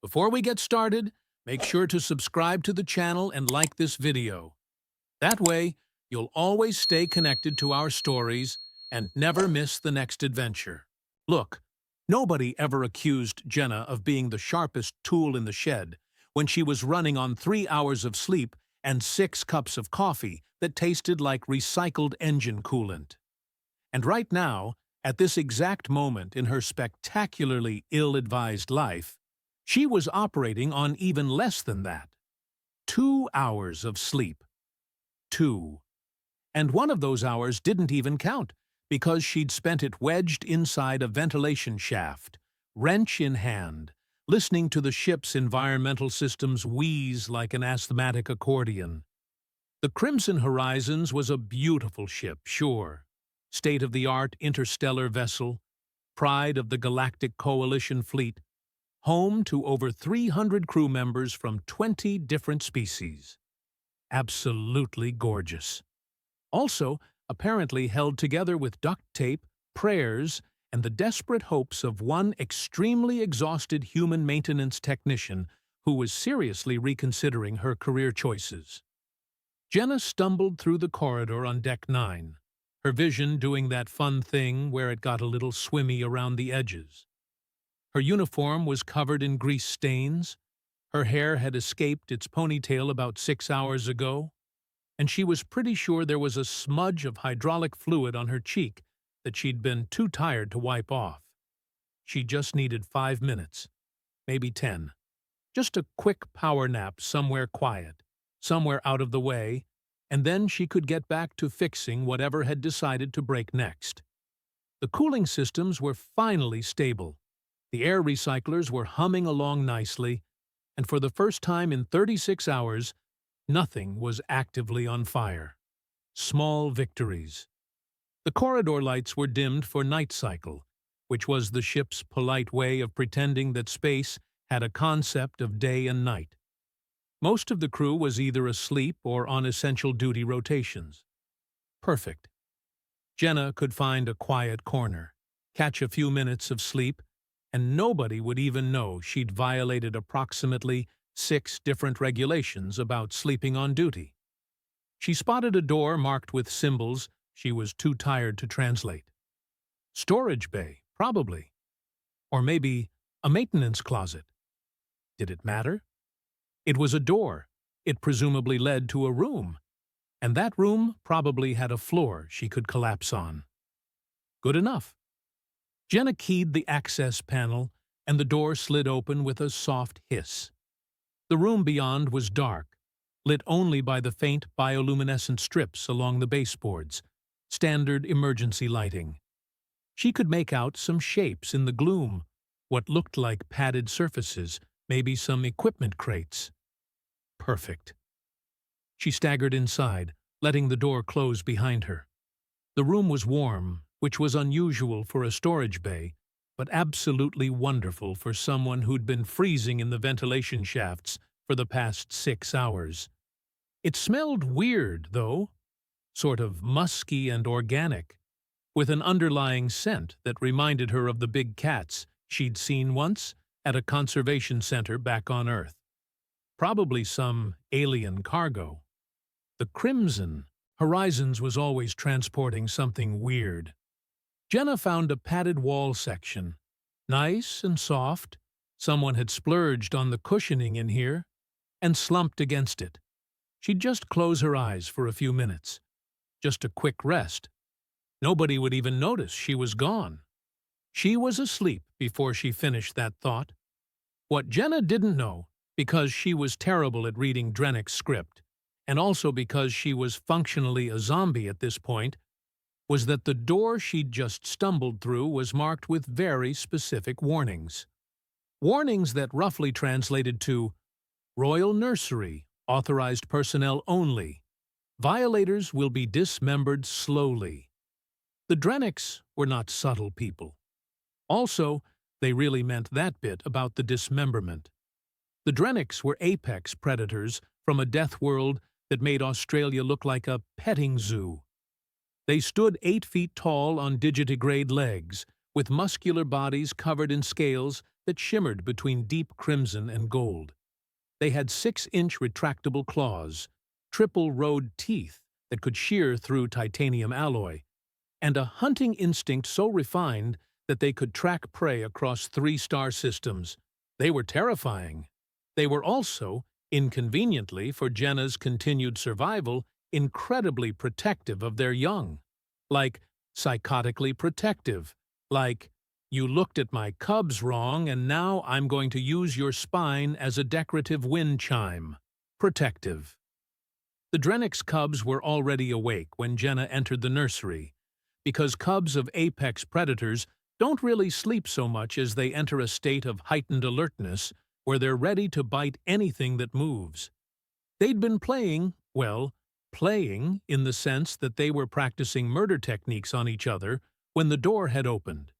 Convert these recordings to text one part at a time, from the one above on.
Before we get started, make sure to subscribe to the channel and like this video. That way, you'll always stay connected to our stories and never miss the next adventure. Look, nobody ever accused Jenna of being the sharpest tool in the shed when she was running on 3 hours of sleep and 6 cups of coffee that tasted like recycled engine coolant. And right now, at this exact moment in her spectacularly ill-advised life, she was operating on even less than that. 2 hours of sleep. 2. And one of those hours didn't even count, because she'd spent it wedged inside a ventilation shaft, wrench in hand, listening to the ship's environmental systems wheeze like an asthmatic accordion. The Crimson Horizons was a beautiful ship, sure. State-of-the-art interstellar vessel, pride of the Galactic Coalition fleet, home to over 300 crew members from 20 different species. Absolutely gorgeous. Also, apparently held together with duct tape, prayers, and the desperate hopes of one extremely exhausted human maintenance technician who was seriously reconsidering her career choices. Jenna stumbled through the corridor on Deck 9, her vision doing that fun thing where it got a little swimmy around the edges. Her uniform was covered in grease stains, her hair had escaped its ponytail about 6 hours ago, and she was pretty sure there was a smudge of hydraulic fluid on her cheek that she'd been too tired to wipe off. She just needed 5 minutes, maybe 10. Just a quick power nap somewhere quiet, somewhere out of the way, and then she could get back to fixing whatever had decided to break next. The cooling systems were finally stable. The air recyclers were humming along nicely, and for the first time in 36 hours, nothing was actively on fire. Small victories. The corridor lights were dimmed for night cycle, which was the ship's polite way of pretending that space had a concept of day and night. Most of the crew was either asleep or on essential duty rotations. Perfect. Jenna could find a quiet corner, catch a few minutes of sleep, and nobody would even know she'd violated approximately 6 different regulations about sleeping on duty. She spotted a door marked with symbols she was too tired to translate. Storage bay, probably. Or maybe a maintenance closet. Did it matter? It was a door. It presumably led to a room. And that room probably had a floor she could collapse on. Good enough. Jenna keyed the access panel, and the door slid open with a soft hiss. The room beyond was dark, lit only by the faint bioluminescent strips along the baseboards, standard emergency lighting. She could make out some shapes in the gloom, what looked like padded surfaces, maybe some equipment crates. Perfect. She staggered inside, letting the door close behind her. The room was warm, which was unusual for a storage bay, but absolutely wonderful for someone who'd been freezing in the ventilation shafts for the past 6 hours. It smelled weird, though, sort of musky and organic, with an underlying scent that reminded her of the big cats she'd seen once at a conservation center back on Earth. Probably some alien cargo. The Crimson Horizons was always transporting something weird. Jenna found a padded wall section. Nice and soft. Someone had splurged on the cushioning in here and slumped against it. She'd just close her eyes for a few minutes. Just a quick rest. Nobody would even notice she was gone. She was asleep before she finished that thought. What Jenna didn't know, because she was terrible at reading Drennick's script, and also because she was functionally a zombie at this point, was that the door she'd just stumbled through was marked with very specific warnings. Warnings that roughly translated to Royal Nursery, authorized personnel only. Violators will be dismembered slowly. The Drennicks were not subtle people. Also, they really meant that bit about the dismemberment. The Drennicks were apex predators from a death world that made Australia look like a petting zoo. They stood 8 feet tall on digitigrade legs, with muscular bodies covered in scales that shimmered between deep crimson and gold. They had 6-inch retractable claws, triple-rowed teeth that could shear through titanium alloy, and a hunting instinct so refined that they could track prey across 3-star systems. They were terrifying. They were also, inconveniently for Jenna's continued survival, incredibly protective of their young. Like, psychotically protective. Like, you looked at my cubs wrong and now I'm going to use your spine as a decorative wind chime. Protective. The Drennick's cubs were already awake when Jenna entered the nursery, because cubs of apex predators don't really sleep so much as they enter a state of heightened alertness where they're ready to bite anything that moves. They'd been playing, well, playing in the sense that they were practicing murder techniques on each other when the door had opened.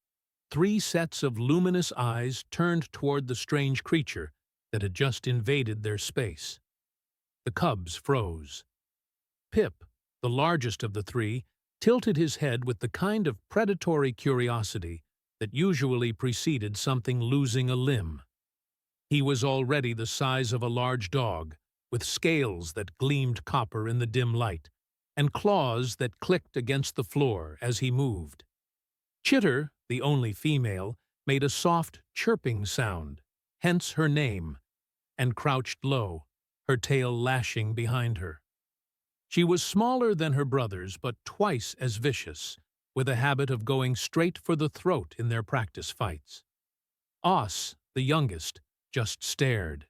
3 sets of luminous eyes turned toward the strange creature that had just invaded their space. The cubs froze. Pip, the largest of the 3, tilted his head with the kind of predatory curiosity that usually preceded something losing a limb. He was already the size of a large dog, with scales that gleamed copper in the dim light, and claws that clicked against the floor as he moved. Chitter, the only female, made a soft, chirping sound, hence her name, and crouched low, her tail lashing behind her. She was smaller than her brothers, but twice as vicious, with a habit of going straight for the throat in their practice fights. Os, the youngest, just stared.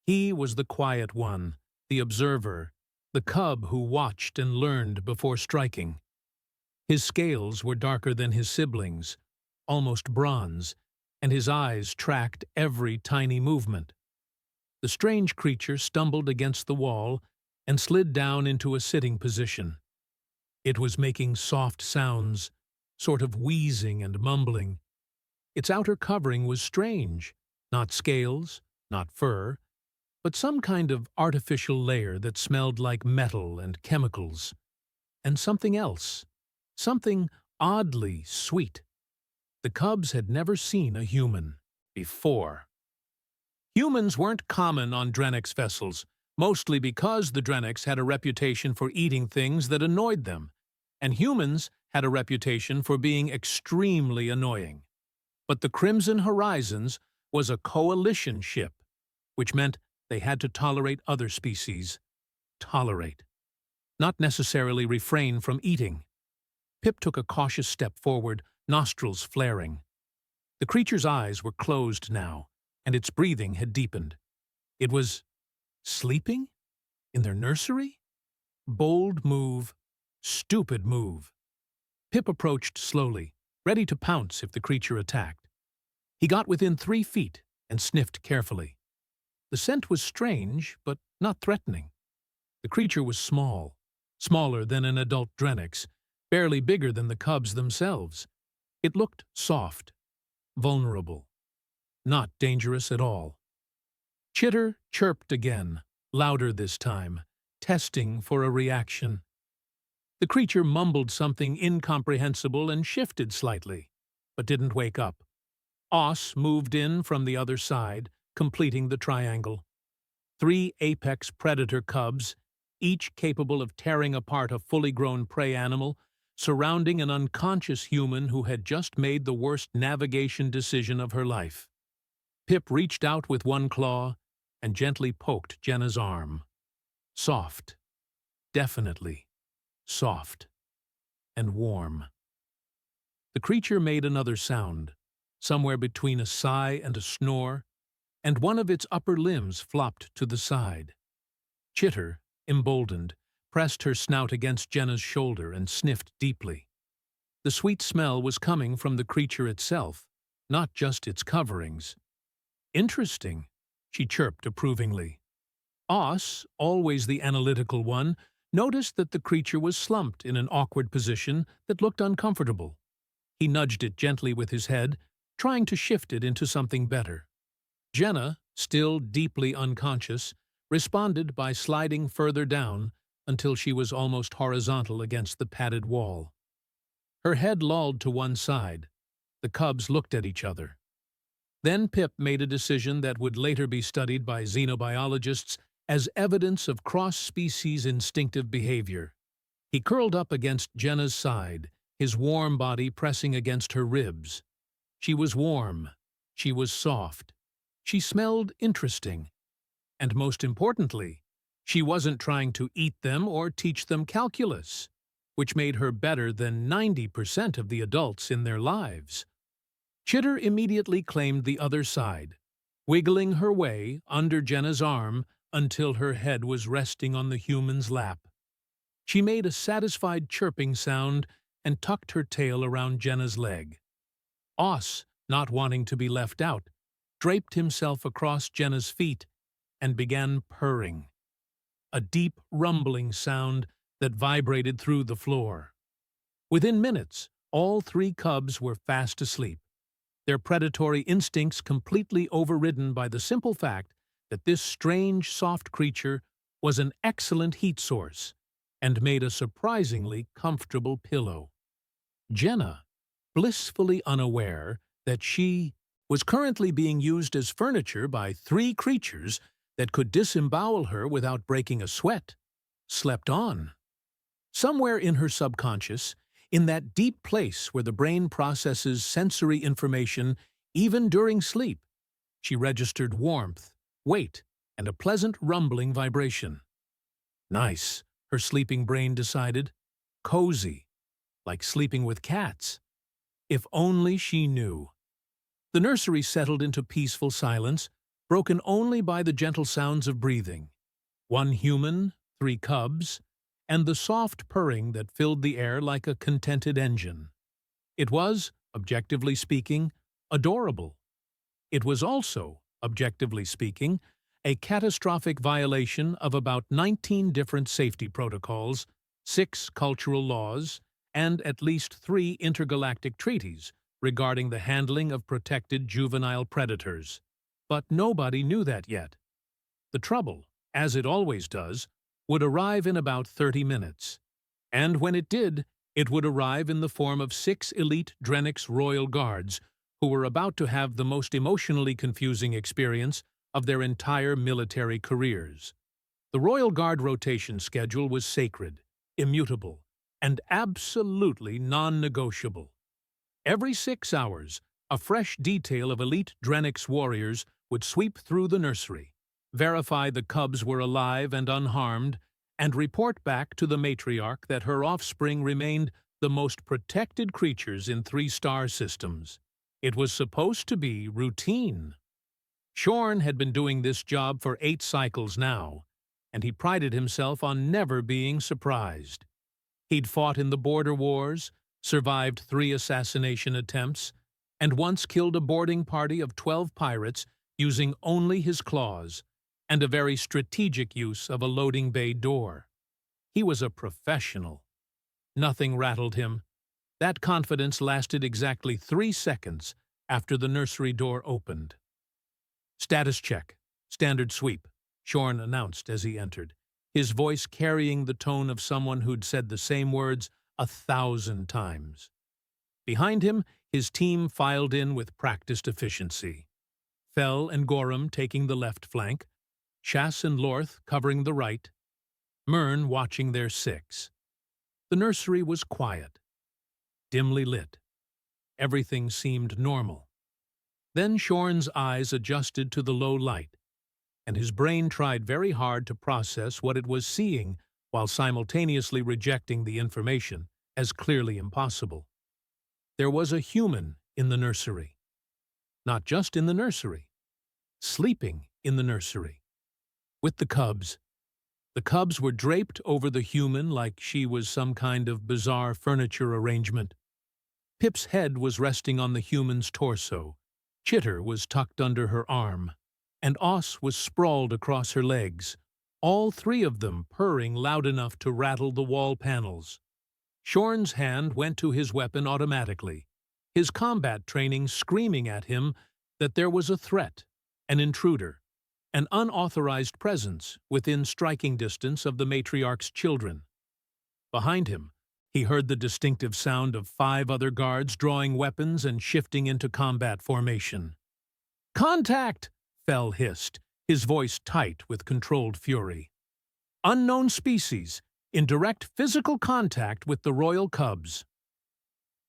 He was the quiet one, the observer, the cub who watched and learned before striking. His scales were darker than his siblings, almost bronze, and his eyes tracked every tiny movement. The strange creature stumbled against the wall and slid down into a sitting position. It was making soft sounds, sort of wheezing and mumbling. Its outer covering was strange, not scales, not fur, but some kind of artificial layer that smelled like metal and chemicals. And something else, something oddly sweet. The cubs had never seen a human before. Humans weren't common on Drennick's vessels, mostly because the Drennicks had a reputation for eating things that annoyed them, and humans had a reputation for being extremely annoying. But the Crimson Horizons was a coalition ship, which meant they had to tolerate other species. Tolerate. Not necessarily refrain from eating. Pip took a cautious step forward, nostrils flaring. The creature's eyes were closed now, and its breathing had deepened. It was sleeping? In their nursery? Bold move, stupid move. Pip approached slowly, ready to pounce if the creature attacked. He got within 3 feet and sniffed carefully. The scent was strange, but not threatening. The creature was small, smaller than an adult Drennick's, barely bigger than the cubs themselves. It looked soft, vulnerable, not dangerous at all. Chitter chirped again, louder this time, testing for a reaction. The creature mumbled something incomprehensible and shifted slightly, but didn't wake up. Os moved in from the other side, completing the triangle. 3 apex predator cubs, each capable of tearing apart a fully grown prey animal, surrounding an unconscious human who had just made the worst navigation decision of her life. Pip reached out with one claw and gently poked Jenna's arm. Soft. Definitely soft. And warm. The creature made another sound, somewhere between a sigh and a snore, and one of its upper limbs flopped to the side. Chitter, emboldened, pressed her snout against Jenna's shoulder and sniffed deeply. The sweet smell was coming from the creature itself, not just its coverings. Interesting, she chirped approvingly. Os, always the analytical one, noticed that the creature was slumped in an awkward position that looked uncomfortable. He nudged it gently with his head, trying to shift it into something better. Jenna, still deeply unconscious, responded by sliding further down until she was almost horizontal against the padded wall. Her head lolled to one side. The cubs looked at each other. Then Pip made a decision that would later be studied by xenobiologists as evidence of cross-species instinctive behavior. He curled up against Jenna's side, his warm body pressing against her ribs. She was warm. She was soft. She smelled interesting. And most importantly, she wasn't trying to eat them or teach them calculus, which made her better than 90% of the adults in their lives. Chitter immediately claimed the other side, wiggling her way under Jenna's arm until her head was resting on the human's lap. She made a satisfied chirping sound and tucked her tail around Jenna's leg. Os, not wanting to be left out, draped himself across Jenna's feet and began purring, a deep rumbling sound that vibrated through the floor. Within minutes, all three cubs were fast asleep, their predatory instincts completely overridden by the simple fact that this strange, soft creature was an excellent heat source and made a surprisingly comfortable pillow. Jenna, blissfully unaware that she was currently being used as furniture by three creatures that could disembowel her without breaking a sweat, slept on. Somewhere in her subconscious, in that deep place where the brain processes sensory information even during sleep, she registered warmth, weight, and a pleasant rumbling vibration. Nice, her sleeping brain decided. Cozy, like sleeping with cats. If only she knew. The nursery settled into peaceful silence, broken only by the gentle sounds of breathing. One human, three cubs, and the soft purring that filled the air like a contented engine. It was, objectively speaking, adorable. It was also, objectively speaking, a catastrophic violation of about 19 different safety protocols, 6 cultural laws, and at least 3 intergalactic treaties regarding the handling of protected juvenile predators. But nobody knew that yet. The trouble, as it always does, would arrive in about 30 minutes. And when it did, it would arrive in the form of 6 elite Drenix Royal Guards who were about to have the most emotionally confusing experience of their entire military careers. The Royal Guard rotation schedule was sacred, immutable, and absolutely non-negotiable. Every 6 hours, a fresh detail of elite Drenix warriors would sweep through the nursery, verify the cubs were alive and unharmed, and report back to the matriarch that her offspring remained the most protected creatures in 3-star systems. It was supposed to be routine. Shorn had been doing this job for 8 cycles now, and he prided himself on never being surprised. He'd fought in the border wars, survived 3 assassination attempts, and once killed a boarding party of 12 pirates using only his claws and a very strategic use of a loading bay door. He was a professional. Nothing rattled him. That confidence lasted exactly 3 seconds after the nursery door opened. "Status check. Standard sweep," Shorn announced as he entered, his voice carrying the tone of someone who'd said the same words 1,000 times. Behind him, his team filed in with practiced efficiency. Fell and Gorham taking the left flank, Chas and Lorth covering the right, Myrn watching their 6. The nursery was quiet, dimly lit. Everything seemed normal. Then Shorn's eyes adjusted to the low light, and his brain tried very hard to process what it was seeing while simultaneously rejecting the information as clearly impossible. There was a human in the nursery. Not just in the nursery. Sleeping in the nursery. With the cubs. The cubs were draped over the human like she was some kind of bizarre furniture arrangement. Pip's head was resting on the human's torso. Chitter was tucked under her arm, and Os was sprawled across her legs, all 3 of them purring loud enough to rattle the wall panels. Shorn's hand went to his weapon automatically, his combat training screaming at him that there was a threat, an intruder, an unauthorized presence within striking distance of the matriarch's children. Behind him, he heard the distinctive sound of 5 other guards drawing weapons and shifting into combat formation. Contact! Fell hissed, his voice tight with controlled fury. Unknown species, in direct physical contact with the royal cubs.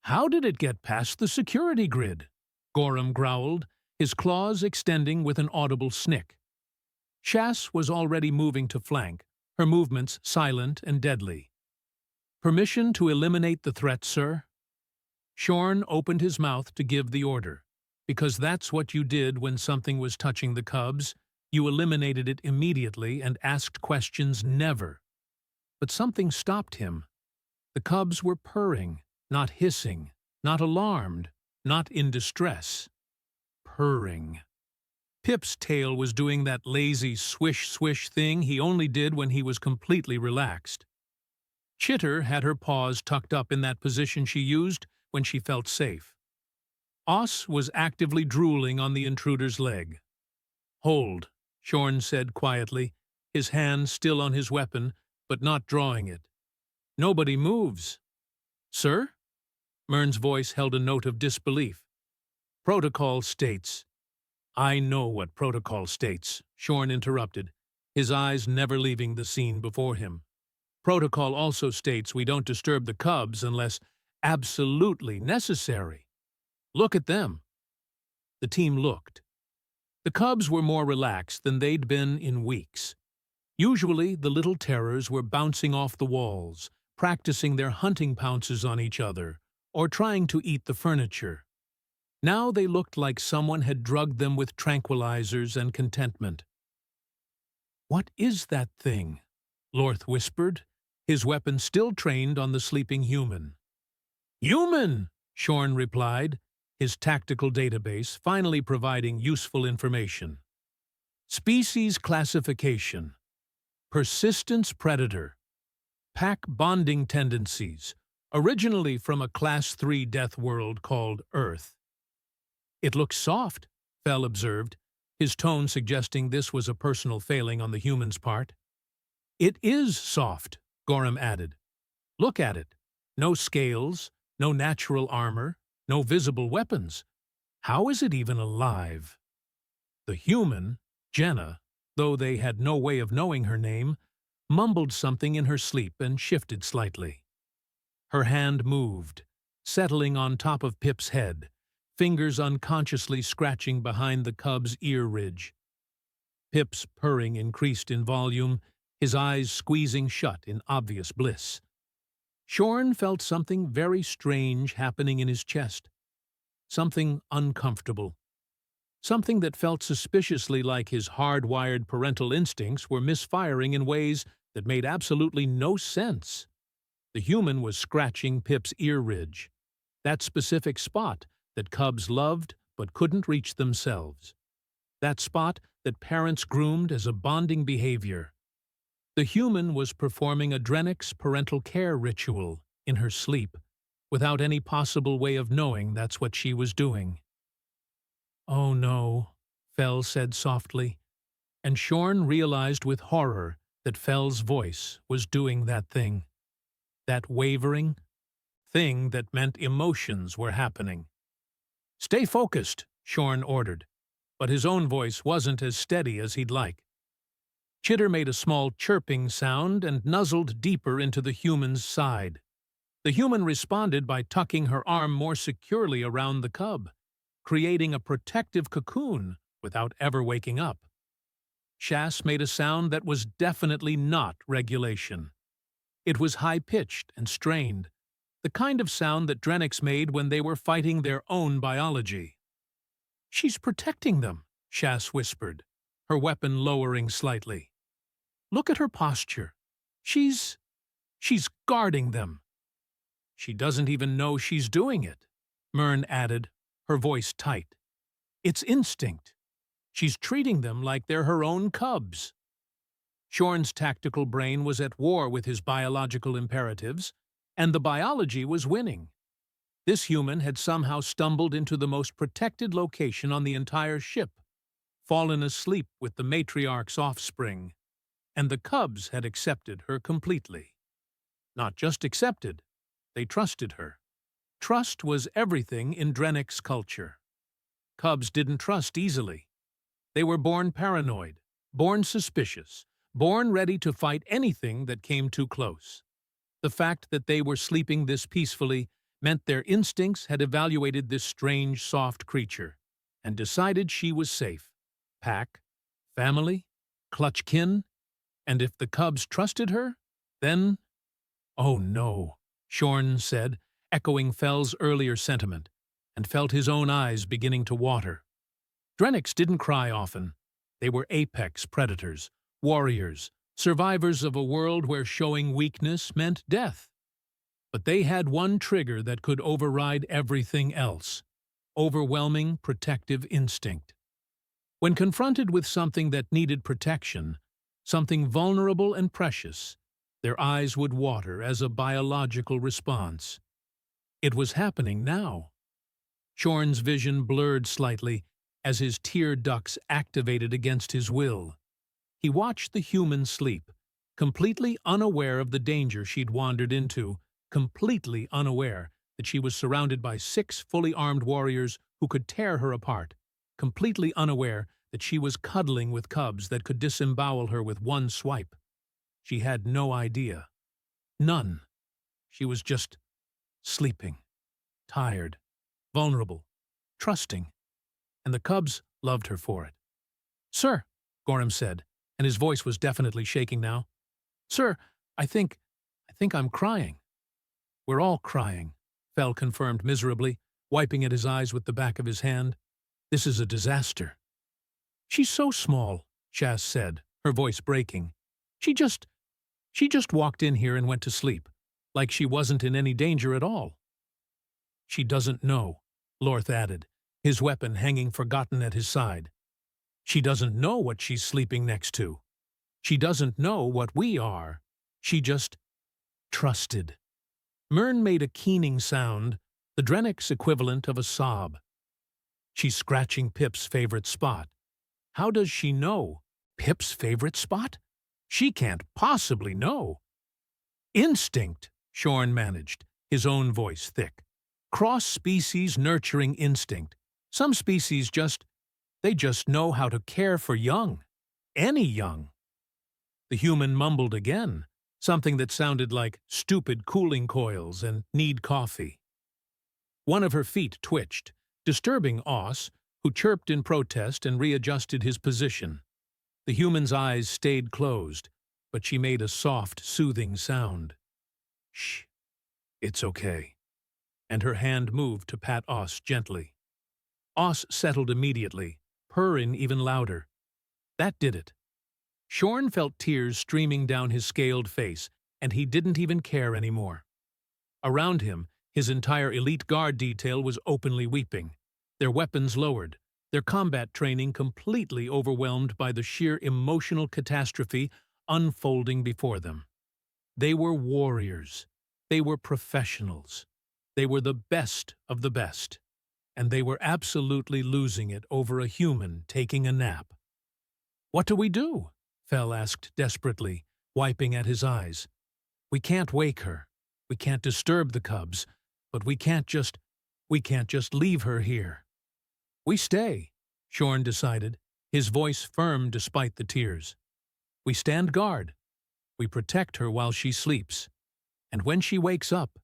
How did it get past the security grid? Gorham growled, his claws extending with an audible snick. Shas was already moving to flank, her movements silent and deadly. Permission to eliminate the threat, sir? Shorn opened his mouth to give the order, because that's what you did when something was touching the cubs. You eliminated it immediately and asked questions never. But something stopped him. The cubs were purring, not hissing, not alarmed, not in distress. Purring. Pip's tail was doing that lazy swish-swish thing he only did when he was completely relaxed. Chitter had her paws tucked up in that position she used when she felt safe. Os was actively drooling on the intruder's leg. "Hold," Shorn said quietly, his hand still on his weapon, but not drawing it. "Nobody moves." "Sir?" Mern's voice held a note of disbelief. "Protocol states." "I know what protocol states," Shorn interrupted, his eyes never leaving the scene before him. "Protocol also states we don't disturb the cubs unless absolutely necessary. Look at them." The team looked. The cubs were more relaxed than they'd been in weeks. Usually, the little terrors were bouncing off the walls, practicing their hunting pounces on each other, or trying to eat the furniture. Now they looked like someone had drugged them with tranquilizers and contentment. "What is that thing?" Lorth whispered, his weapon still trained on the sleeping human. "Human!" Shorn replied, his tactical database finally providing useful information. "Species classification. Persistence predator. Pack bonding tendencies. Originally from a Class 3 death world called Earth." "It looks soft," Fell observed, his tone suggesting this was a personal failing on the human's part. "It is soft," Gorham added. "Look at it. No scales, no natural armor, no visible weapons. How is it even alive?" The human, Jenna, though they had no way of knowing her name, mumbled something in her sleep and shifted slightly. Her hand moved, settling on top of Pip's head, fingers unconsciously scratching behind the cub's ear ridge. Pip's purring increased in volume, his eyes squeezing shut in obvious bliss. Shorn felt something very strange happening in his chest. Something uncomfortable. Something that felt suspiciously like his hardwired parental instincts were misfiring in ways that made absolutely no sense. The human was scratching Pip's ear ridge, that specific spot that cubs loved but couldn't reach themselves. That spot that parents groomed as a bonding behavior. The human was performing a Drennick's parental care ritual in her sleep, without any possible way of knowing that's what she was doing. "Oh no," Fell said softly, and Shorn realized with horror that Fell's voice was doing that thing. That wavering thing that meant emotions were happening. "Stay focused," Shorn ordered, but his own voice wasn't as steady as he'd like. Chitter made a small chirping sound and nuzzled deeper into the human's side. The human responded by tucking her arm more securely around the cub, creating a protective cocoon without ever waking up. Shas made a sound that was definitely not regulation. It was high-pitched and strained, the kind of sound that Drennick's made when they were fighting their own biology. "She's protecting them," Shas whispered, her weapon lowering slightly. "Look at her posture. She's guarding them." "She doesn't even know she's doing it," Mern added, her voice tight. "It's instinct. She's treating them like they're her own cubs." Shorn's tactical brain was at war with his biological imperatives, and the biology was winning. This human had somehow stumbled into the most protected location on the entire ship, fallen asleep with the matriarch's offspring, and the cubs had accepted her completely. Not just accepted, they trusted her. Trust was everything in Drennick's culture. cubs didn't trust easily. They were born paranoid, born suspicious, born ready to fight anything that came too close. The fact that they were sleeping this peacefully meant their instincts had evaluated this strange, soft creature and decided she was safe. Pack, family, clutch kin, and if the cubs trusted her, then— "Oh no," Shorn said, echoing Fell's earlier sentiment, and felt his own eyes beginning to water. Drennics didn't cry often. They were apex predators, warriors, survivors of a world where showing weakness meant death. But they had one trigger that could override everything else: overwhelming protective instinct. When confronted with something that needed protection, something vulnerable and precious, their eyes would water as a biological response. It was happening now. Shorn's vision blurred slightly as his tear ducts activated against his will. He watched the human sleep, completely unaware of the danger she'd wandered into, completely unaware that she was surrounded by 6 fully armed warriors who could tear her apart, completely unaware that she was cuddling with cubs that could disembowel her with one swipe. She had no idea. None. She was just sleeping, tired, vulnerable, trusting, and the cubs loved her for it. "Sir," Gorham said, and his voice was definitely shaking now. "Sir, I think I'm crying." "We're all crying," Fell confirmed miserably, wiping at his eyes with the back of his hand. "This is a disaster." "She's so small," Shas said, her voice breaking. She just walked in here and went to sleep, like she wasn't in any danger at all." "She doesn't know," Lorth added, his weapon hanging forgotten at his side. "She doesn't know what she's sleeping next to. She doesn't know what we are. She just trusted." Myrn made a keening sound, the Drennick's equivalent of a sob. "She's scratching Pip's favorite spot. How does she know? Pip's favorite spot? She can't possibly know." "Instinct," Shorn managed, his own voice thick. "Cross-species nurturing instinct. Some species they just know how to care for young. Any young." The human mumbled again, something that sounded like stupid cooling coils and need coffee. One of her feet twitched, disturbing Oss, who chirped in protest and readjusted his position. The human's eyes stayed closed, but she made a soft, soothing sound. "Shh, it's okay." And her hand moved to pat Oss gently. Oss settled immediately, purring even louder. That did it. Shorn felt tears streaming down his scaled face, and he didn't even care anymore. Around him, his entire elite guard detail was openly weeping, their weapons lowered, their combat training completely overwhelmed by the sheer emotional catastrophe unfolding before them. They were warriors. They were professionals. They were the best of the best. And they were absolutely losing it over a human taking a nap. "What do we do?" Fell asked desperately, wiping at his eyes. "We can't wake her. We can't disturb the cubs, but we can't just leave her here." "We stay," Shorn decided, his voice firm despite the tears. "We stand guard. We protect her while she sleeps. And when she wakes up,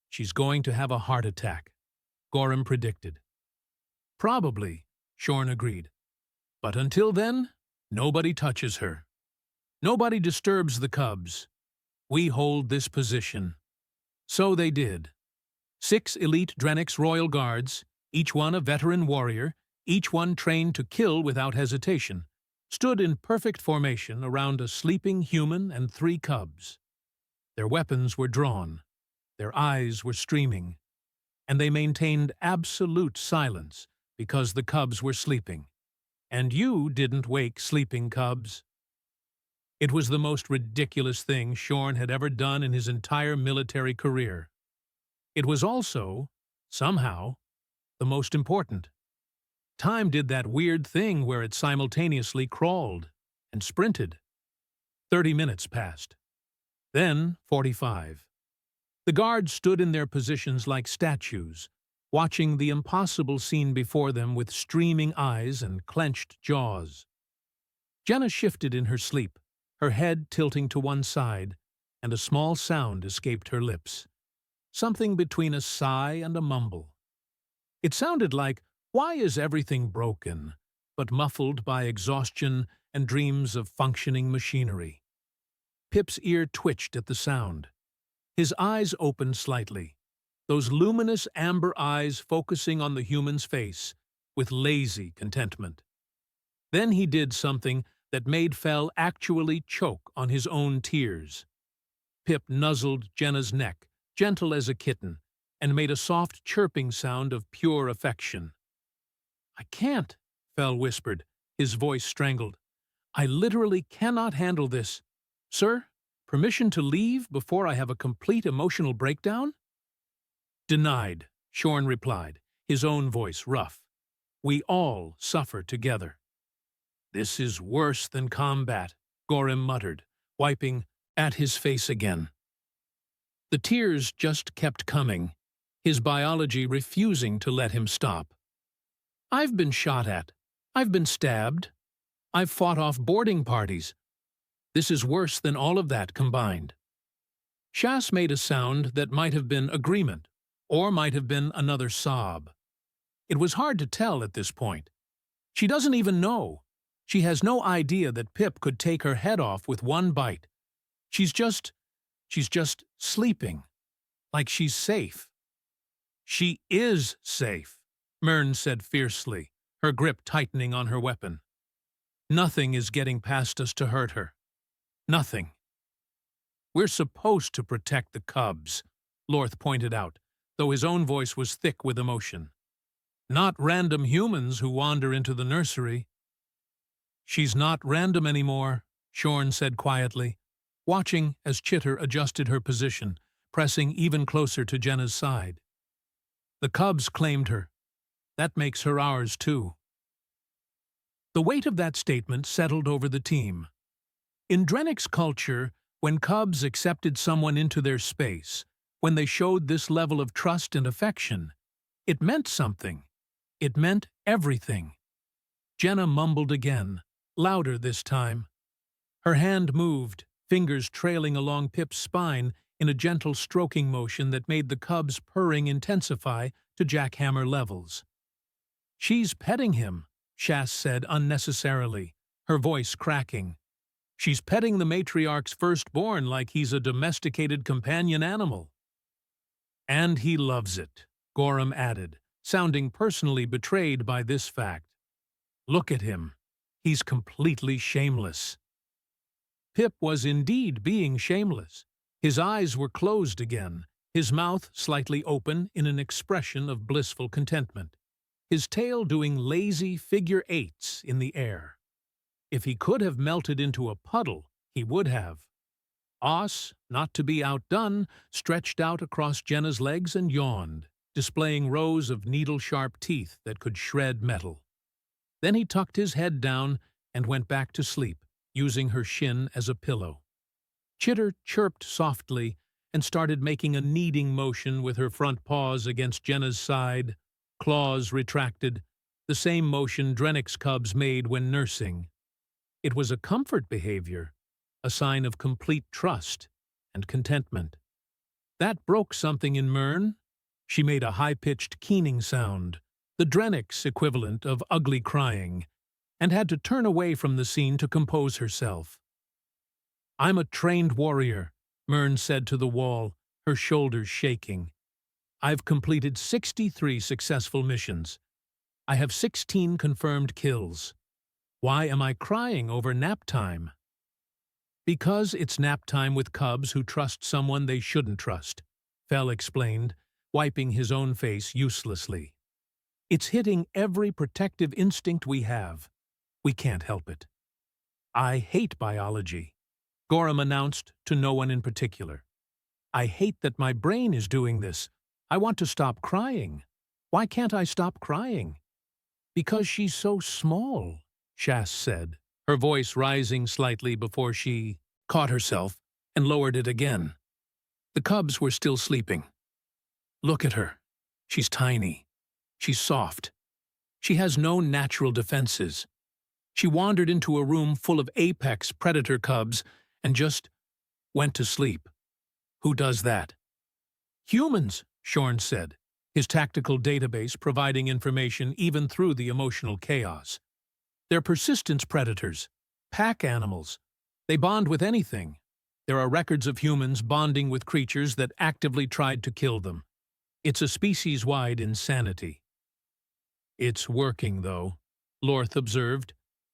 she's going to have a heart attack," Gorham predicted. "Probably," Shorn agreed. "But until then, nobody touches her. Nobody disturbs the cubs. We hold this position." So they did. 6 elite Drennick's royal guards, each one a veteran warrior, each one trained to kill without hesitation, stood in perfect formation around a sleeping human and 3 cubs. Their weapons were drawn, their eyes were streaming, and they maintained absolute silence because the cubs were sleeping. And you didn't wake sleeping cubs. It was the most ridiculous thing Shorn had ever done in his entire military career. It was also, somehow, the most important. Time did that weird thing where it simultaneously crawled and sprinted. 30 minutes passed. Then 45. The guards stood in their positions like statues, watching the impossible scene before them with streaming eyes and clenched jaws. Jenna shifted in her sleep, her head tilting to one side, and a small sound escaped her lips. Something between a sigh and a mumble. It sounded like, "Why is everything broken?" but muffled by exhaustion and dreams of functioning machinery. Pip's ear twitched at the sound. His eyes opened slightly, those luminous amber eyes focusing on the human's face, with lazy contentment. Then he did something that made Fell actually choke on his own tears. Pip nuzzled Jenna's neck, gentle as a kitten, and made a soft chirping sound of pure affection. "I can't," Fell whispered, his voice strangled. "I literally cannot handle this. Sir, permission to leave before I have a complete emotional breakdown?" "Denied," Shorn replied, his own voice rough. "We all suffer together." "This is worse than combat," Gorham muttered, wiping at his face again. The tears just kept coming, his biology refusing to let him stop. "I've been shot at. I've been stabbed. I've fought off boarding parties. This is worse than all of that combined." Shas made a sound that might have been agreement, or might have been another sob. It was hard to tell at this point. She doesn't even know. She has no idea that Pip could take her head off with one bite. She's just sleeping, like she's safe. "She is safe," Myrn said fiercely, her grip tightening on her weapon. "Nothing is getting past us to hurt her. Nothing." "We're supposed to protect the cubs," Lorth pointed out, though his own voice was thick with emotion. "Not random humans who wander into the nursery." "She's not random anymore," Shorn said quietly, watching as Chitter adjusted her position, pressing even closer to Jenna's side. "The cubs claimed her. That makes her ours, too." The weight of that statement settled over the team. In Drennick's culture, when cubs accepted someone into their space, when they showed this level of trust and affection, it meant something. It meant everything. Jenna mumbled again, louder this time. Her hand moved, fingers trailing along Pip's spine in a gentle stroking motion that made the cub's purring intensify to jackhammer levels. "She's petting him," Shas said unnecessarily, her voice cracking. "She's petting the matriarch's firstborn like he's a domesticated companion animal." "And he loves it," Gorham added, sounding personally betrayed by this fact. "Look at him. He's completely shameless." Pip was indeed being shameless. His eyes were closed again, his mouth slightly open in an expression of blissful contentment, his tail doing lazy figure eights in the air. If he could have melted into a puddle, he would have. Oss, not to be outdone, stretched out across Jenna's legs and yawned, displaying rows of needle-sharp teeth that could shred metal. Then he tucked his head down and went back to sleep, using her shin as a pillow. Chitter chirped softly and started making a kneading motion with her front paws against Jenna's side, claws retracted, the same motion Drennick's cubs made when nursing. It was a comfort behavior, a sign of complete trust and contentment. That broke something in Myrn. She made a high-pitched keening sound, the Drennick's equivalent of ugly crying, and had to turn away from the scene to compose herself. "I'm a trained warrior," Myrn said to the wall, her shoulders shaking. "I've completed 63 successful missions. I have 16 confirmed kills. Why am I crying over nap time?" "Because it's nap time with cubs who trust someone they shouldn't trust," Fell explained, wiping his own face uselessly. "It's hitting every protective instinct we have. We can't help it." "I hate biology," Gorham announced to no one in particular. "I hate that my brain is doing this. I want to stop crying. Why can't I stop crying?" "Because she's so small," Shas said, her voice rising slightly before she caught herself and lowered it again. The cubs were still sleeping. "Look at her. She's tiny. She's soft. She has no natural defenses. She wandered into a room full of apex predator cubs and just went to sleep. Who does that? Humans, Shorn said, his tactical database providing information even through the emotional chaos. They're persistence predators, pack animals. They bond with anything. There are records of humans bonding with creatures that actively tried to kill them. It's a species-wide insanity. It's working, though, Lorth observed,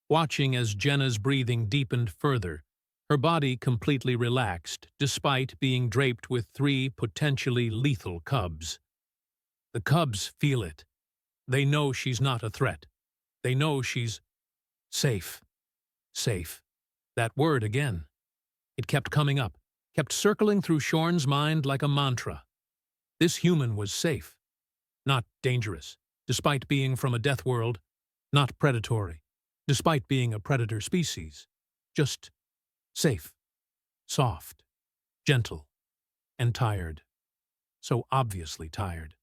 watching as Jenna's breathing deepened further, her body completely relaxed despite being draped with 3 potentially lethal cubs. The cubs feel it. They know she's not a threat. They know she's safe. Safe. That word again. It kept coming up, kept circling through Shorn's mind like a mantra. This human was safe. Not dangerous, despite being from a death world. Not predatory, despite being a predator species. Just safe, soft, gentle, and tired. So obviously tired.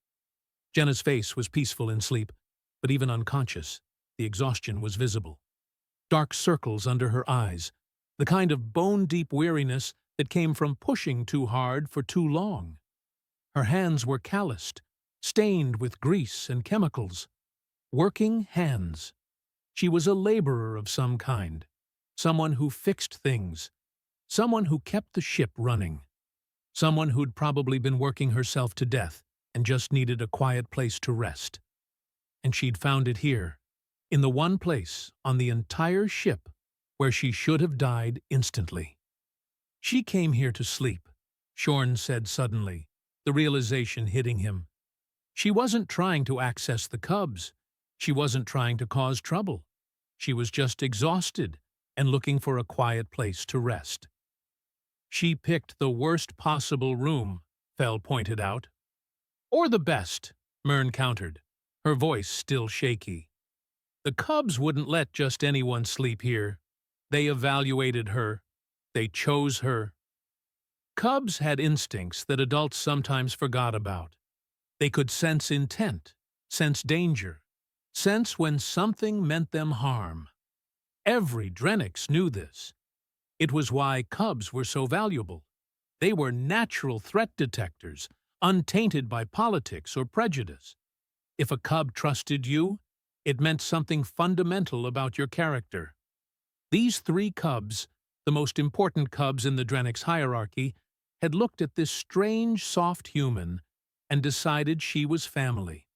Jenna's face was peaceful in sleep, but even unconscious, the exhaustion was visible. Dark circles under her eyes, the kind of bone-deep weariness that came from pushing too hard for too long. Her hands were calloused, stained with grease and chemicals. Working hands. She was a laborer of some kind, someone who fixed things, someone who kept the ship running, someone who'd probably been working herself to death and just needed a quiet place to rest. And she'd found it here, in the one place on the entire ship where she should have died instantly. She came here to sleep, Shorn said suddenly, the realization hitting him. She wasn't trying to access the cubs. She wasn't trying to cause trouble. She was just exhausted and looking for a quiet place to rest. She picked the worst possible room, Fell pointed out. Or the best, Myrn countered, her voice still shaky. The cubs wouldn't let just anyone sleep here. They evaluated her. They chose her. Cubs had instincts that adults sometimes forgot about. They could sense intent, sense danger, sense when something meant them harm. Every Drenix knew this. It was why cubs were so valuable. They were natural threat detectors, untainted by politics or prejudice. If a cub trusted you, it meant something fundamental about your character. These 3 cubs, the most important cubs in the Drenix hierarchy, had looked at this strange, soft human and decided she was family.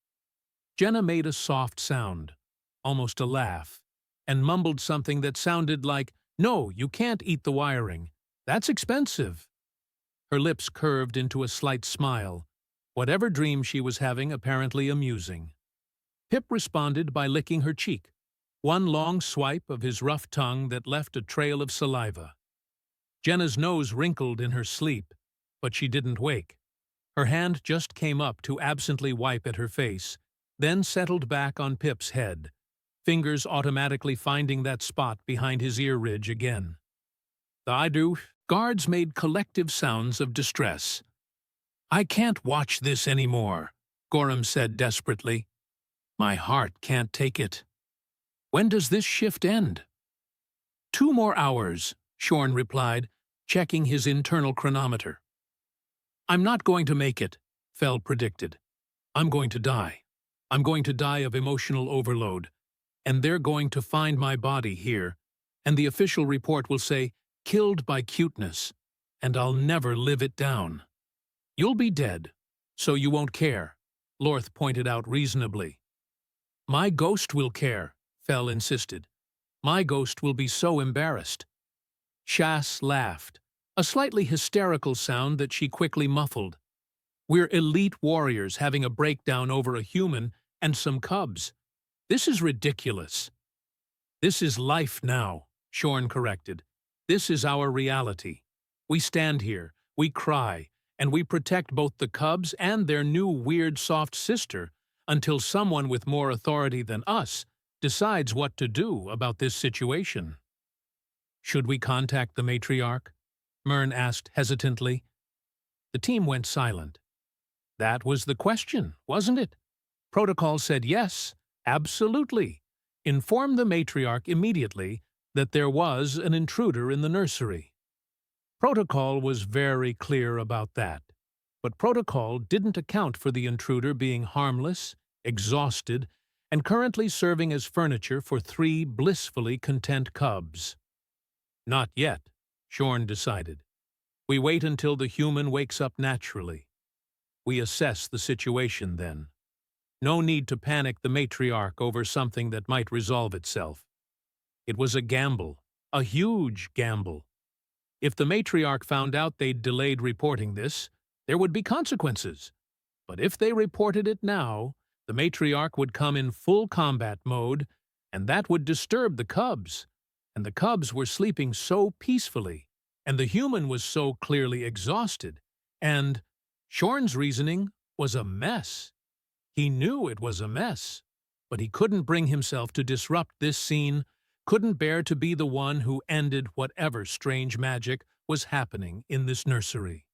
Jenna made a soft sound, almost a laugh, and mumbled something that sounded like, "No, you can't eat the wiring. That's expensive." Her lips curved into a slight smile, whatever dream she was having apparently amusing. Pip responded by licking her cheek, one long swipe of his rough tongue that left a trail of saliva. Jenna's nose wrinkled in her sleep, but she didn't wake. Her hand just came up to absently wipe at her face, then settled back on Pip's head, fingers automatically finding that spot behind his ear ridge again. The Idu guards made collective sounds of distress. "I can't watch this anymore," Gorham said desperately. "My heart can't take it. When does this shift end?" 2 more hours, Shorn replied, checking his internal chronometer. "I'm not going to make it," Fell predicted. "I'm going to die. I'm going to die of emotional overload. And they're going to find my body here, and the official report will say, 'Killed by cuteness,' and I'll never live it down." "You'll be dead, so you won't care," Lorth pointed out reasonably. "My ghost will care," Fell insisted. "My ghost will be so embarrassed." Shas laughed, a slightly hysterical sound that she quickly muffled. "We're elite warriors having a breakdown over a human and some cubs. This is ridiculous." "This is life now," Shorn corrected. "This is our reality. We stand here, we cry, and we protect both the cubs and their new weird soft sister until someone with more authority than us decides what to do about this situation." "Should we contact the matriarch?" Myrn asked hesitantly. The team went silent. That was the question, wasn't it? Protocol said yes, absolutely. Inform the matriarch immediately that there was an intruder in the nursery. Protocol was very clear about that, but Protocol didn't account for the intruder being harmless, exhausted, and currently serving as furniture for 3 blissfully content cubs. Not yet, Shorn decided. We wait until the human wakes up naturally. We assess the situation then. No need to panic the matriarch over something that might resolve itself. It was a gamble, a huge gamble. If the matriarch found out they'd delayed reporting this, there would be consequences. But if they reported it now, the matriarch would come in full combat mode, and that would disturb the cubs. And the cubs were sleeping so peacefully, and the human was so clearly exhausted, and Shorn's reasoning was a mess. He knew it was a mess, but he couldn't bring himself to disrupt this scene, couldn't bear to be the one who ended whatever strange magic was happening in this nursery.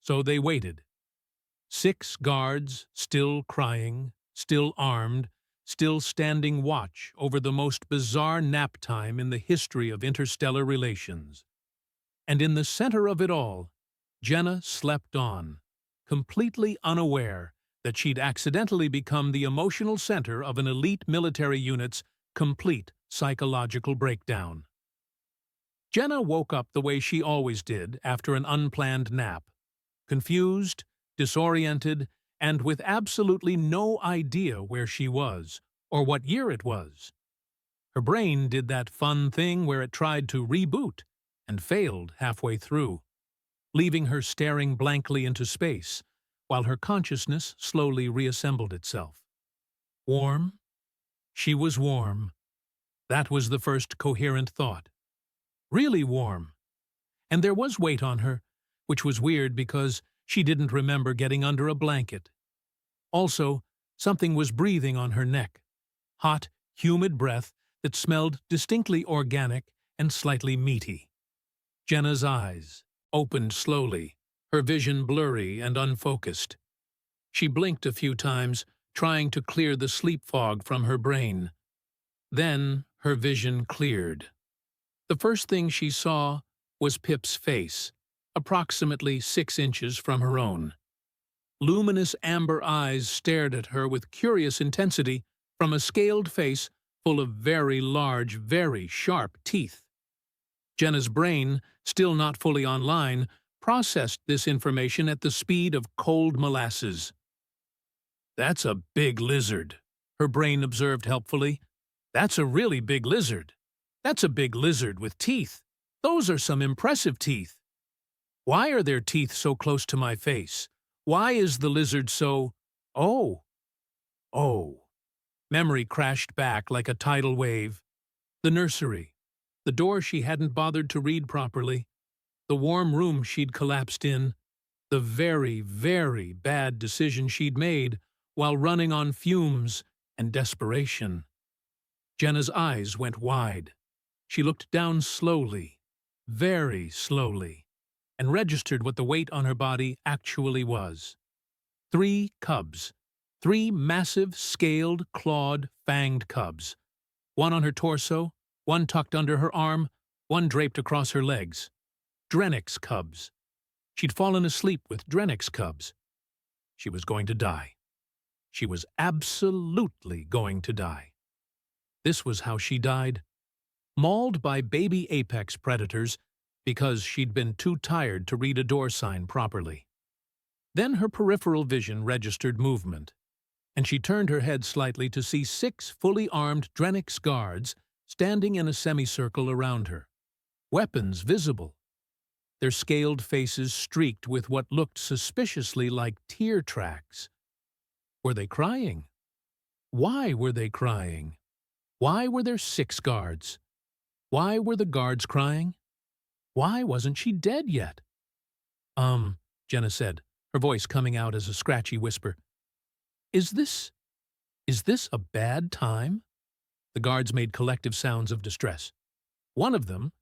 So they waited. 6 guards, still crying, still armed, still standing watch over the most bizarre nap time in the history of interstellar relations. And in the center of it all, Jenna slept on, completely unaware that she'd accidentally become the emotional center of an elite military unit's complete psychological breakdown. Jenna woke up the way she always did after an unplanned nap, confused, disoriented, and with absolutely no idea where she was or what year it was. Her brain did that fun thing where it tried to reboot and failed halfway through, leaving her staring blankly into space while her consciousness slowly reassembled itself. Warm? She was warm. That was the first coherent thought. Really warm. And there was weight on her, which was weird because she didn't remember getting under a blanket. Also, something was breathing on her neck. Hot, humid breath that smelled distinctly organic and slightly meaty. Jenna's eyes opened slowly, her vision blurry and unfocused. She blinked a few times, trying to clear the sleep fog from her brain. Then her vision cleared. The first thing she saw was Pip's face, approximately 6 inches from her own. Luminous amber eyes stared at her with curious intensity from a scaled face full of very large, very sharp teeth. Jenna's brain, still not fully online, processed this information at the speed of cold molasses. "That's a big lizard," her brain observed helpfully. "That's a really big lizard. That's a big lizard with teeth. Those are some impressive teeth. Why are their teeth so close to my face? Why is the lizard so... Oh. Memory crashed back like a tidal wave. The nursery. The door she hadn't bothered to read properly. The warm room she'd collapsed in. The very, very bad decision she'd made while running on fumes and desperation. Jenna's eyes went wide. She looked down slowly, very slowly, and registered what the weight on her body actually was. 3 cubs. 3 massive, scaled, clawed, fanged cubs. One on her torso, one tucked under her arm, one draped across her legs. Drennick's cubs. She'd fallen asleep with Drennick's cubs. She was going to die. She was absolutely going to die. This was how she died. Mauled by baby apex predators because she'd been too tired to read a door sign properly. Then her peripheral vision registered movement, and she turned her head slightly to see 6 fully armed Drennick's guards standing in a semicircle around her, weapons visible. Their scaled faces streaked with what looked suspiciously like tear tracks. Were they crying? Why were they crying? Why were there 6 guards? Why were the guards crying? Why wasn't she dead yet? Jenna said, her voice coming out as a scratchy whisper. Is this a bad time? The guards made collective sounds of distress. One of them,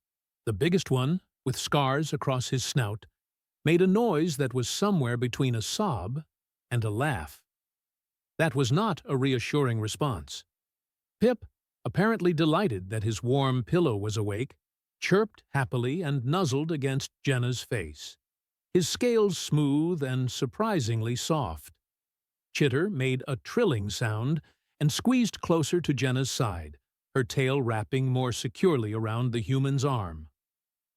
the biggest one, with scars across his snout, made a noise that was somewhere between a sob and a laugh. That was not a reassuring response. Pip, apparently delighted that his warm pillow was awake, chirped happily and nuzzled against Jenna's face, his scales smooth and surprisingly soft. Chitter made a trilling sound and squeezed closer to Jenna's side, her tail wrapping more securely around the human's arm.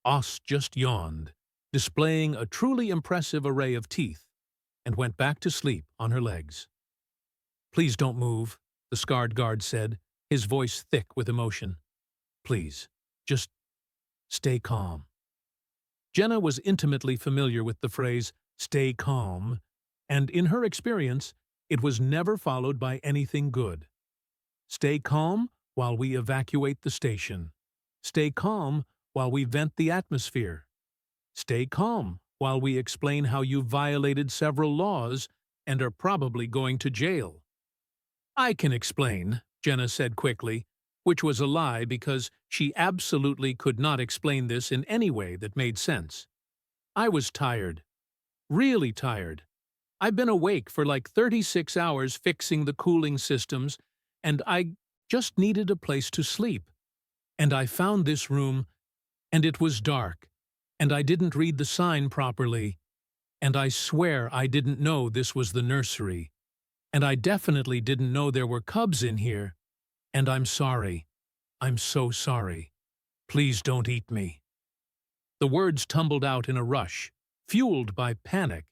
Os just yawned, displaying a truly impressive array of teeth, and went back to sleep on her legs. "Please don't move," the scarred guard said, his voice thick with emotion. "Please, just stay calm." Jenna was intimately familiar with the phrase, "stay calm," and in her experience, it was never followed by anything good. Stay calm while we evacuate the station. Stay calm while we vent the atmosphere. Stay calm while we explain how you violated several laws and are probably going to jail. "I can explain," Jenna said quickly, which was a lie because she absolutely could not explain this in any way that made sense. "I was tired. Really tired. I've been awake for like 36 hours fixing the cooling systems, and I just needed a place to sleep. And I found this room, and it was dark, and I didn't read the sign properly, and I swear I didn't know this was the nursery, and I definitely didn't know there were cubs in here, and I'm sorry. I'm so sorry. Please don't eat me." The words tumbled out in a rush, fueled by panic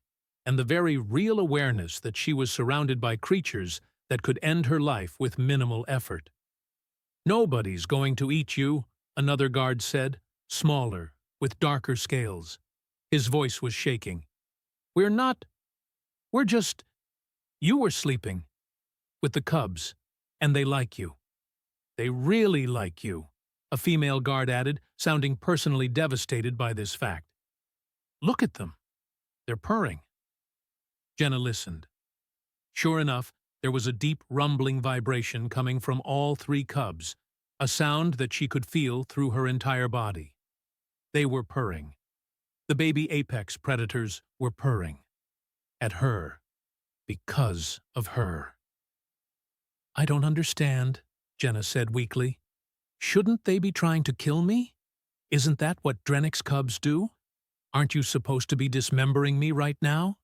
and the very real awareness that she was surrounded by creatures that could end her life with minimal effort. "Nobody's going to eat you," another guard said, smaller, with darker scales. His voice was shaking. We're just... You were sleeping. With the cubs, and they like you. They really like you," a female guard added, sounding personally devastated by this fact. "Look at them. They're purring." Jenna listened. Sure enough, there was a deep rumbling vibration coming from all 3 cubs, a sound that she could feel through her entire body. They were purring. The baby apex predators were purring. At her. Because of her. "I don't understand," Jenna said weakly. "Shouldn't they be trying to kill me? Isn't that what Drennick's cubs do? Aren't you supposed to be dismembering me right now?"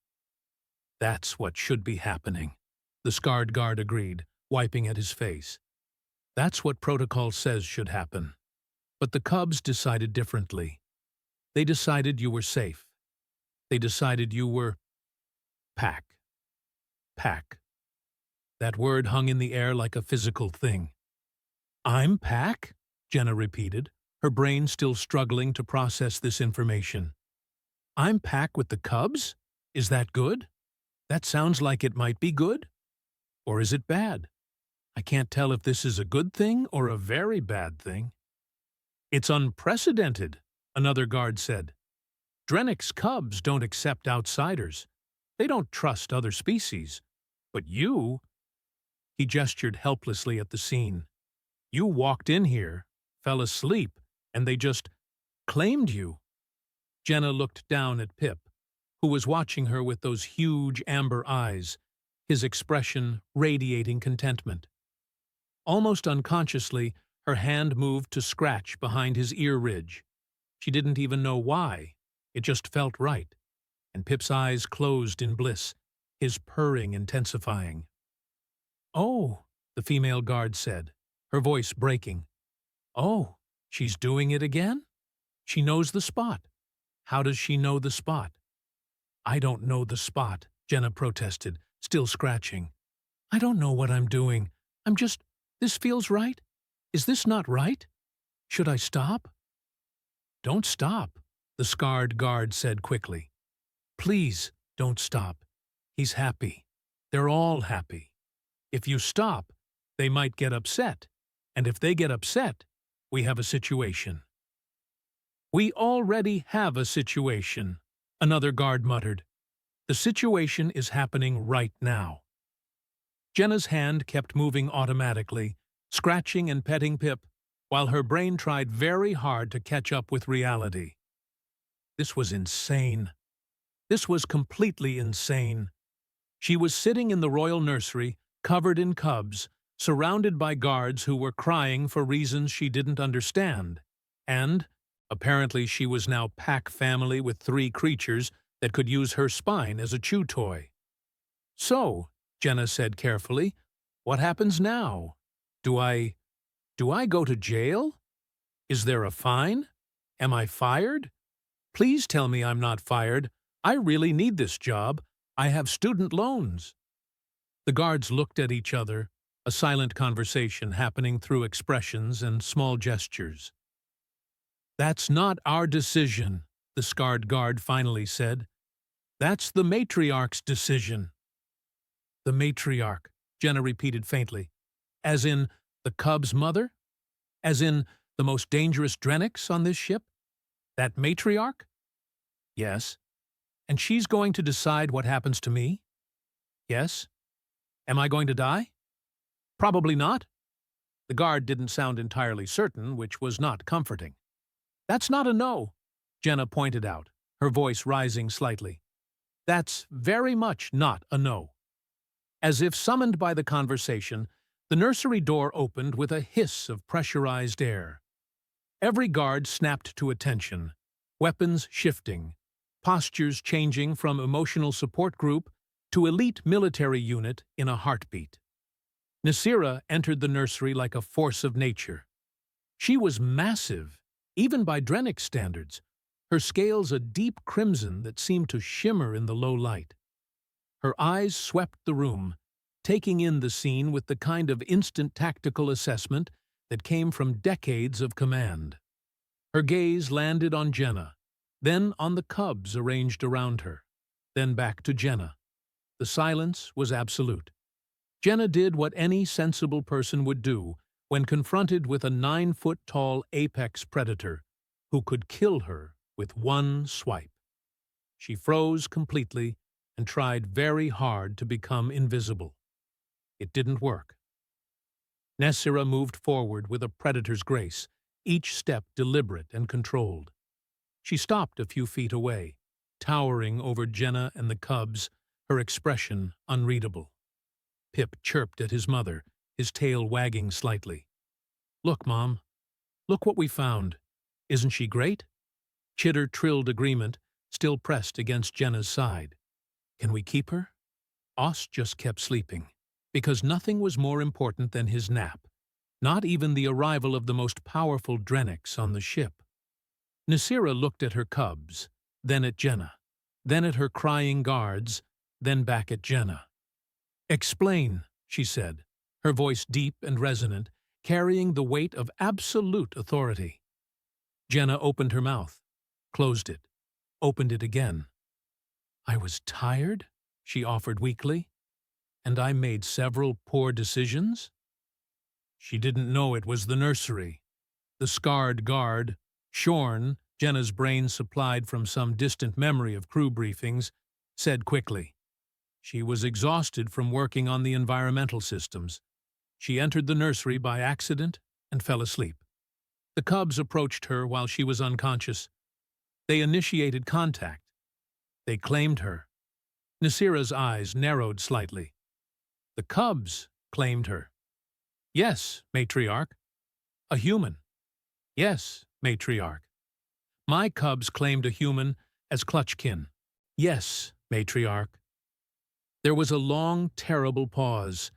"That's what should be happening," the scarred guard agreed, wiping at his face. "That's what protocol says should happen. But the cubs decided differently. They decided you were safe. They decided you were... pack. Pack." That word hung in the air like a physical thing. "I'm pack?" Jenna repeated, her brain still struggling to process this information. "I'm pack with the cubs? Is that good? That sounds like it might be good. Or is it bad? I can't tell if this is a good thing or a very bad thing." "It's unprecedented," another guard said. "Drennick's cubs don't accept outsiders. They don't trust other species. But you..." He gestured helplessly at the scene. "You walked in here, fell asleep, and they just claimed you." Jenna looked down at Pip, who was watching her with those huge amber eyes, his expression radiating contentment. Almost unconsciously, her hand moved to scratch behind his ear ridge. She didn't even know why. It just felt right. And Pip's eyes closed in bliss, his purring intensifying. "Oh," the female guard said, her voice breaking. "Oh, she's doing it again? She knows the spot. How does she know the spot?" "I don't know the spot," Jenna protested, still scratching. "I don't know what I'm doing. This feels right? Is this not right? Should I stop?" "Don't stop," the scarred guard said quickly. "Please, don't stop. He's happy. They're all happy. If you stop, they might get upset. And if they get upset, we have a situation." "We already have a situation," another guard muttered. "The situation is happening right now." Jenna's hand kept moving automatically, scratching and petting Pip, while her brain tried very hard to catch up with reality. This was insane. This was completely insane. She was sitting in the royal nursery, covered in cubs, surrounded by guards who were crying for reasons she didn't understand. And, apparently she was now pack family with 3 creatures that could use her spine as a chew toy. "So," Jenna said carefully, "what happens now? Do I go to jail? Is there a fine? Am I fired? Please tell me I'm not fired. I really need this job. I have student loans." The guards looked at each other, a silent conversation happening through expressions and small gestures. "That's not our decision," the scarred guard finally said. "That's the matriarch's decision." "The matriarch," Jenna repeated faintly. "As in the cub's mother? As in the most dangerous Drenix on this ship? That matriarch?" "Yes." "And she's going to decide what happens to me?" "Yes." "Am I going to die?" "Probably not." The guard didn't sound entirely certain, which was not comforting. "That's not a no," Jenna pointed out, her voice rising slightly. "That's very much not a no." As if summoned by the conversation, the nursery door opened with a hiss of pressurized air. Every guard snapped to attention, weapons shifting, postures changing from emotional support group to elite military unit in a heartbeat. Nasira entered the nursery like a force of nature. She was massive, even by Drenix standards, her scales a deep crimson that seemed to shimmer in the low light. Her eyes swept the room, taking in the scene with the kind of instant tactical assessment that came from decades of command. Her gaze landed on Jenna, then on the cubs arranged around her, then back to Jenna. The silence was absolute. Jenna did what any sensible person would do when confronted with a 9-foot-tall apex predator who could kill her with one swipe. She froze completely and tried very hard to become invisible. It didn't work. Nasira moved forward with a predator's grace, each step deliberate and controlled. She stopped a few feet away, towering over Jenna and the cubs, her expression unreadable. Pip chirped at his mother, his tail wagging slightly. "Look, Mom. Look what we found. Isn't she great?" Chitter trilled agreement, still pressed against Jenna's side. "Can we keep her?" Oss just kept sleeping, because nothing was more important than his nap, not even the arrival of the most powerful Drenix on the ship. Nasira looked at her cubs, then at Jenna, then at her crying guards, then back at Jenna. "Explain," she said, her voice deep and resonant, carrying the weight of absolute authority. Jenna opened her mouth, closed it, opened it again. "I was tired," she offered weakly, "and I made several poor decisions." She didn't know it was the nursery. The scarred guard, shorn, Jenna's brain supplied from some distant memory of crew briefings, said quickly. She was exhausted from working on the environmental systems. She entered the nursery by accident and fell asleep. The cubs approached her while she was unconscious. They initiated contact. They claimed her. Nasira's eyes narrowed slightly. The cubs claimed her. "Yes, matriarch." "A human." "Yes, matriarch." "My cubs claimed a human as clutchkin." "Yes, matriarch." There was a long, terrible pause.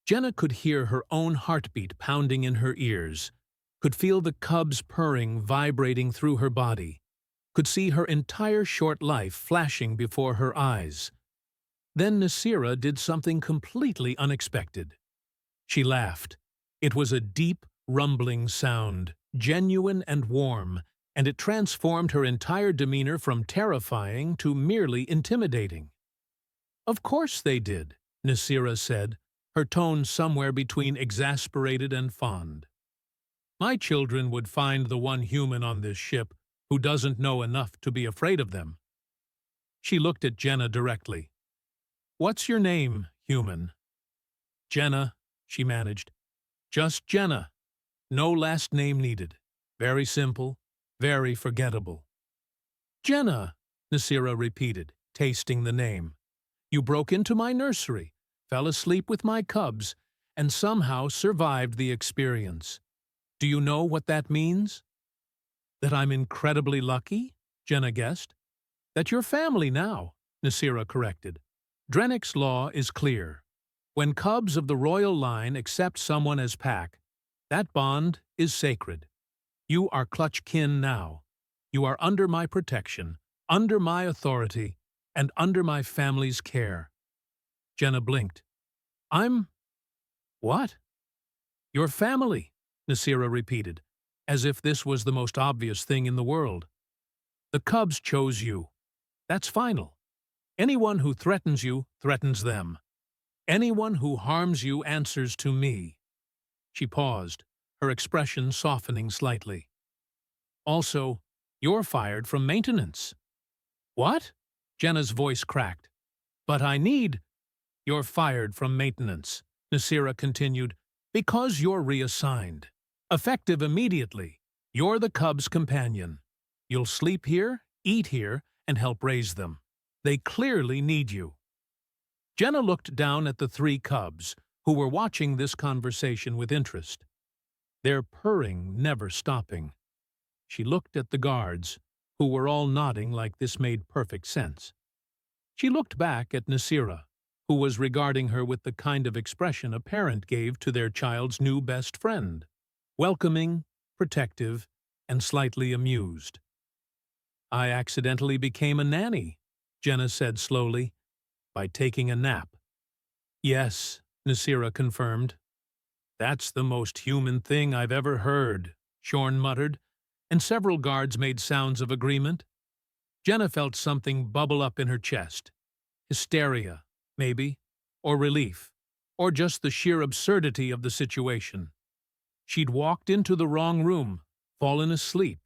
Jenna could hear her own heartbeat pounding in her ears, could feel the cubs purring vibrating through her body, could see her entire short life flashing before her eyes. Then Nasira did something completely unexpected. She laughed. It was a deep, rumbling sound, genuine and warm, and it transformed her entire demeanor from terrifying to merely intimidating. "Of course they did," Nasira said, her tone somewhere between exasperated and fond. "My children would find the one human on this ship who doesn't know enough to be afraid of them." She looked at Jenna directly. "What's your name, human?" "Jenna," she managed. "Just Jenna. No last name needed. Very simple, very forgettable." "Jenna," Nasira repeated, tasting the name. "You broke into my nursery, fell asleep with my cubs, and somehow survived the experience. Do you know what that means? That I'm incredibly lucky? Jenna guessed. That you're family now, Nasira corrected. Drennick's law is clear. When cubs of the royal line accept someone as pack, that bond is sacred. You are clutch kin now. You are under my protection, under my authority, and under my family's care. Jenna blinked. What? Your family, Nasira repeated, as if this was the most obvious thing in the world. The cubs chose you. That's final. Anyone who threatens you threatens them. Anyone who harms you answers to me. She paused, her expression softening slightly. Also, you're fired from maintenance. What? Jenna's voice cracked. But I need... You're fired from maintenance, Nasira continued, because you're reassigned. Effective immediately. You're the cub's companion. You'll sleep here, eat here, and help raise them. They clearly need you. Jenna looked down at the three cubs, who were watching this conversation with interest, their purring never stopping. She looked at the guards, who were all nodding like this made perfect sense. She looked back at Nasira, who was regarding her with the kind of expression a parent gave to their child's new best friend, welcoming, protective, and slightly amused. I accidentally became a nanny, Jenna said slowly, by taking a nap. Yes, Nasira confirmed. That's the most human thing I've ever heard, Shorn muttered, and several guards made sounds of agreement. Jenna felt something bubble up in her chest. Hysteria, maybe, or relief, or just the sheer absurdity of the situation. She'd walked into the wrong room, fallen asleep,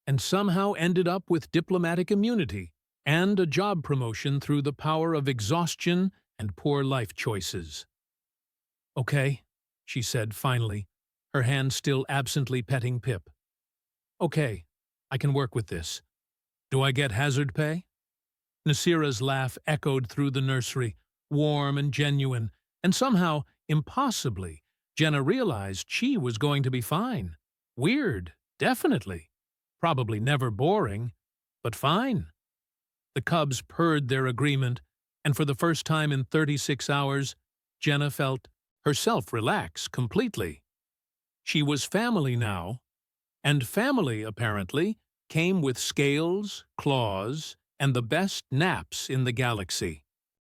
and somehow ended up with diplomatic immunity and a job promotion through the power of exhaustion and poor life choices. Okay, she said finally, her hand still absently petting Pip. Okay, I can work with this. Do I get hazard pay? Nasira's laugh echoed through the nursery, warm and genuine, and somehow, impossibly, Jenna realized she was going to be fine. Weird, definitely. Probably never boring, but fine. The cubs purred their agreement, and for the first time in 36 hours, Jenna felt herself relax completely. She was family now, and family, apparently, came with scales, claws, and the best naps in the galaxy.